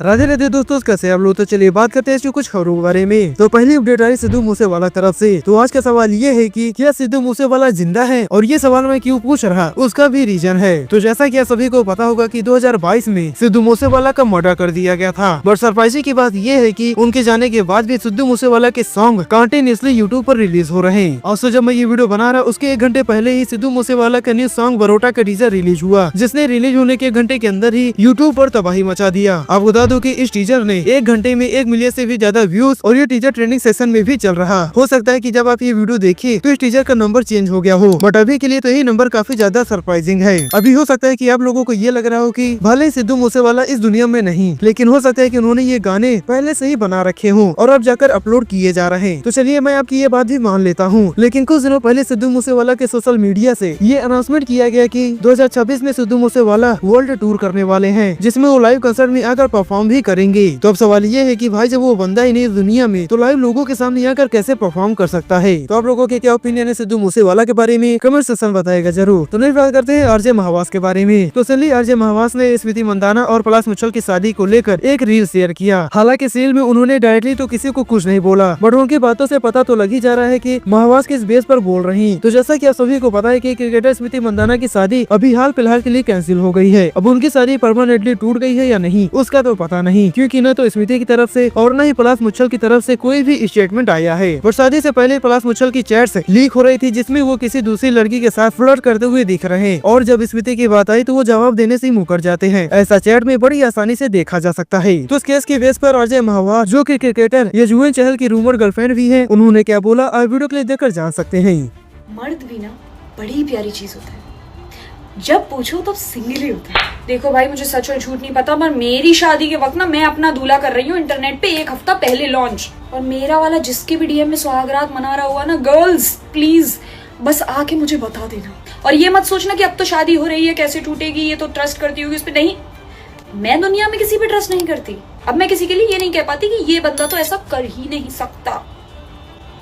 राधे राधे दोस्तों, कैसे आप लोग। तो चलिए बात करते हैं इसकी कुछ खबरों के बारे में। तो पहली अपडेट आई सिद्धू मूसेवाला तरफ से। तो आज का सवाल ये है कि क्या सिद्धू मूसेवाला जिंदा है, और ये सवाल मैं क्यों पूछ रहा, उसका भी रीजन है। तो जैसा कि आप सभी को पता होगा कि 2022 में सिद्धू मूसेवाला का मर्डर कर दिया गया था। बट सरप्राइजिंग की बात ये है कि उनके जाने के बाद भी सिद्धू मूसेवाला के सॉन्ग कंटिन्यूअसली यूट्यूब पर रिलीज हो रहे हैं। और जब मैं ये वीडियो बना रहा उसके 1 घंटे पहले ही सिद्धू मूसेवाला का न्यू सॉन्ग बरोटा का टीजर रिलीज हुआ, जिसने रिलीज होने के 1 घंटे के अंदर ही यूट्यूब पर तबाही मचा दिया। आपको बता दूं कि इस टीजर ने 1 घंटे में 1 मिलियन से भी ज्यादा व्यूज, और ये टीजर ट्रेंडिंग सेशन में भी चल रहा। हो सकता है कि जब आप ये वीडियो देखिए तो इस टीजर का नंबर चेंज हो गया हो, बट अभी के लिए तो ये नंबर काफी ज्यादा सरप्राइजिंग है। अभी हो सकता है कि आप लोगों को ये लग रहा हो कि भले सिद्धू मूसेवाला इस दुनिया में नहीं, लेकिन हो सकता है कि उन्होंने ये गाने पहले से ही बना रखे हों और अब जाकर अपलोड किए जा रहे हैं। तो चलिए मैं आपकी ये बात भी मान लेता हूँ, लेकिन कुछ दिनों पहले सिद्धू मूसेवाला के सोशल मीडिया से ये अनाउंसमेंट किया गया कि 2026 में सिद्धू मूसेवाला वर्ल्ड टूर करने वाले हैं, जिसमें वो लाइव कंसर्ट में आकर परफॉर्म भी करेंगे। तो अब सवाल ये है कि भाई जब वो बंदा ही नहीं दुनिया में, तो लाइव लोगों के सामने आकर कैसे परफॉर्म कर सकता है। तो आप लोगों के क्या ओपिनियन है सिद्धू मूसेवाला के बारे में, कमेंट सेक्शन बताएगा जरूर। तो नेक्स्ट बात करते हैं आरजे महावास के बारे में। तो चलिए आरजे महावास ने स्मृति मंदाना और पलाश मुच्छल की शादी को लेकर एक रील शेयर किया। हालांकि सील में उन्होंने डायरेक्टली तो किसी को कुछ नहीं बोला, बट उनकी बातों से पता तो लग ही जा रहा है कि महावास किस बेस पर बोल रही। तो जैसा कि आप सभी को पता है कि क्रिकेटर स्मृति मंदाना की शादी अभी हाल फिलहाल के लिए कैंसिल हो गई है। अब उनकी शादी परमानेंटली टूट गई है या नहीं, उसका तो पता नहीं, क्योंकि न तो स्मृति की तरफ से और न ही पलाश मुच्छल की तरफ से कोई भी स्टेटमेंट आया है। और शादी से पहले पलाश मुच्छल की चैट्स लीक हो रही थी, जिसमें वो किसी दूसरी लड़की के साथ फ्लर्ट करते हुए दिख रहे हैं, और जब स्मृति की बात आई तो वो जवाब देने से मुकर जाते हैं। ऐसा चैट में बड़ी आसानी से देखा जा सकता है। तो इस केस की बेस पर अजय महावास, जो कि क्रिकेटर यजुवेंद्र चहल की रूमर गर्लफ्रेंड भी है, उन्होंने क्या बोला आप वीडियो क्लिप देखकर जान सकते हैं। मर्द भी ना बड़ी प्यारी चीज होता है, जब पूछो तब सिंगल ही होता है। देखो भाई, मुझे सच और झूठ नहीं पता, पर मेरी शादी के वक्त ना मैं अपना दूल्हा कर रही हूँ इंटरनेट पे 1 हफ्ता पहले लॉन्च। और मेरा वाला जिसके भी डीएम में सुहागरात मना रहा हुआ ना, गर्ल्स प्लीज बस आके मुझे बता देना। और ये मत सोचना कि अब तो शादी हो रही है कैसे टूटेगी, ये तो ट्रस्ट करती होगी उस पर। नहीं, मैं दुनिया में किसी पे ट्रस्ट नहीं करती। अब मैं किसी के लिए ये नहीं कह पाती कि ये बंदा तो ऐसा कर ही नहीं सकता।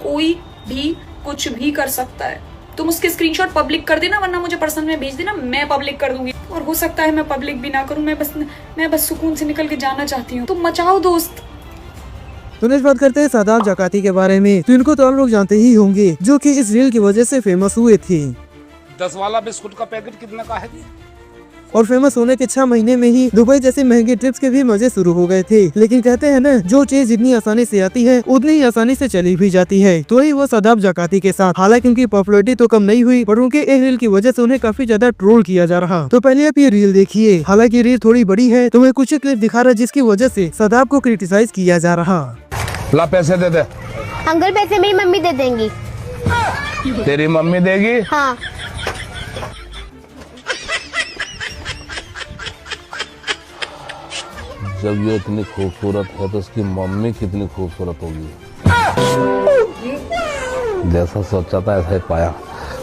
कोई भी कुछ भी कर सकता है। तुम उसके स्क्रीनशॉट पब्लिक कर देना, वरना मुझे पर्सनल में भेज देना, मैं पब्लिक कर दूंगी। और हो सकता है मैं पब्लिक भी ना करूं, मैं बस सुकून से निकल के जाना चाहती हूँ। तुम मचाओ दोस्त। तो नेक्स्ट बात करते हैं शादाब जाकाती के बारे में। तो इनको तो आप लोग जानते ही होंगे, जो कि इस रील की वजह से फेमस हुए थे। 10 वाला बिस्कुट का पैकेट कितने का है जी? और फेमस होने के 6 महीने में ही दुबई जैसी महंगी ट्रिप्स के भी मजे शुरू हो गए थे। लेकिन कहते हैं ना, जो चीज जितनी आसानी से आती है उतनी ही आसानी से चली भी जाती है। तो ही वो शादाब जाकाती के साथ। हालांकि उनकी पॉपुलैरिटी तो कम नहीं हुई, पर उनके एक रील की वजह से उन्हें काफी ज्यादा ट्रोल किया जा रहा। तो पहले आप ये रील देखिए। हालांकि रील थोड़ी बड़ी है, तो मैं कुछ क्लिप दिखा रहा जिसकी वजह से शादाब को क्रिटिसाइज किया जा रहा। ला पैसे दे दे। अंकल पैसे मेरी मम्मी दे देंगी। तेरी मम्मी देगी? हाँ। जब ये इतनी खूबसूरत है तो उसकी मम्मी कितनी खूबसूरत होगी। जैसा सोचा था ऐसा ही पाया।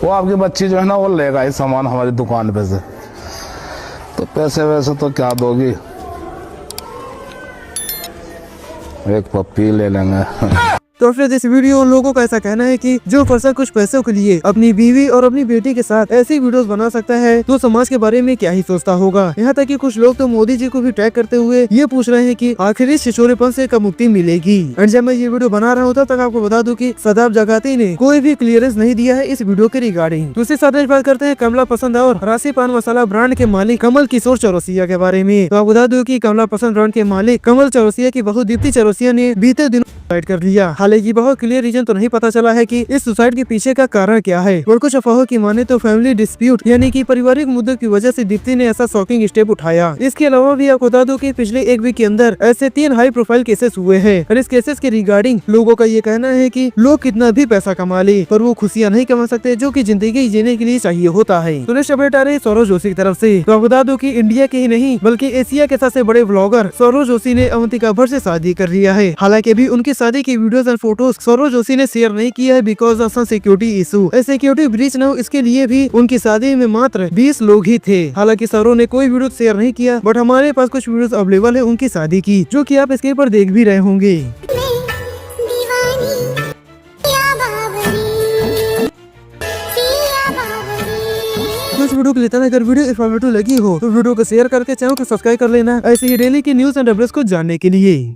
वो आपकी बच्ची जो है ना, वो लेगा ही सामान हमारी दुकान पे से। तो पैसे वैसे तो क्या दोगी, एक पप्पी ले लेंगे। तो आफ्टर दिस वीडियो उन लोगों का ऐसा कहना है कि जो पर्सन कुछ पैसों के लिए अपनी बीवी और अपनी बेटी के साथ ऐसी वीडियोस बना सकता है, तो समाज के बारे में क्या ही सोचता होगा। यहाँ तक कि कुछ लोग तो मोदी जी को भी टैग करते हुए ये पूछ रहे हैं कि आखिर इस छिछोरेपन से कब मुक्ति मिलेगी। एंड जब मैं ये वीडियो बना रहा हूँ तब तक आपको बता दूं कि शादाब जाकाती ने कोई भी क्लियरेंस नहीं दिया है इस वीडियो के रिगार्डिंग। तो इसके साथ बात करते हैं कमला पसंद और राशि पान मसाला ब्रांड के मालिक कमल किशोर चौरसिया के बारे में। तो आप बता दो कि कमला पसंद ब्रांड के मालिक कमल चौरसिया की बहू दीप्ति चौरसिया ने बीते दिनों सुसाइड कर लिया। हालांकि बहुत क्लियर रीजन तो नहीं पता चला है कि इस सुसाइड के पीछे का कारण क्या है, और कुछ अफवाहों की माने तो फैमिली डिस्प्यूट यानी कि पारिवारिक मुद्दों की वजह से दीप्ति ने ऐसा शॉकिंग स्टेप उठाया। इसके अलावा भी आपको बता दूं कि पिछले 1 वीक के अंदर ऐसे 3 हाई प्रोफाइल केसेस हुए हैं, और इस केसेस के रिगार्डिंग लोगों का ये कहना है कि लोग कितना भी पैसा कमा ले, पर वो खुशियां नहीं कमा सकते जो कि जिंदगी जीने के लिए चाहिए होता है। तो नेक्स्ट अपडेट आ रही है सौरव जोशी की तरफ से। तो आपको बता दूं कि इंडिया के ही नहीं बल्कि एशिया के सबसे बड़े ब्लॉगर सौरव जोशी ने अवंतिका भट्ट से शादी कर लिया है। हालांकि अभी उनकी शादी की videos and photos Saurav Joshi ने शेयर नहीं किया है because of security issue. Security breach न हो इसके लिए भी उनकी शादी में मात्र 20 लोग ही थे। हालांकि सौरव ने कोई वीडियो शेयर नहीं किया, बट हमारे पास कुछ वीडियोस अवेलेबल है उनकी शादी की, जो कि आप इसके ऊपर देख भी रहे होंगे। आज वीडियो को लेता है, अगर वीडियो इन्फॉर्मेटिव लगी हो तो वीडियो को शेयर करके चैनल को सब्सक्राइब कर लेना ऐसे ही डेली की न्यूज एंड अपडेट्स को जानने के लिए।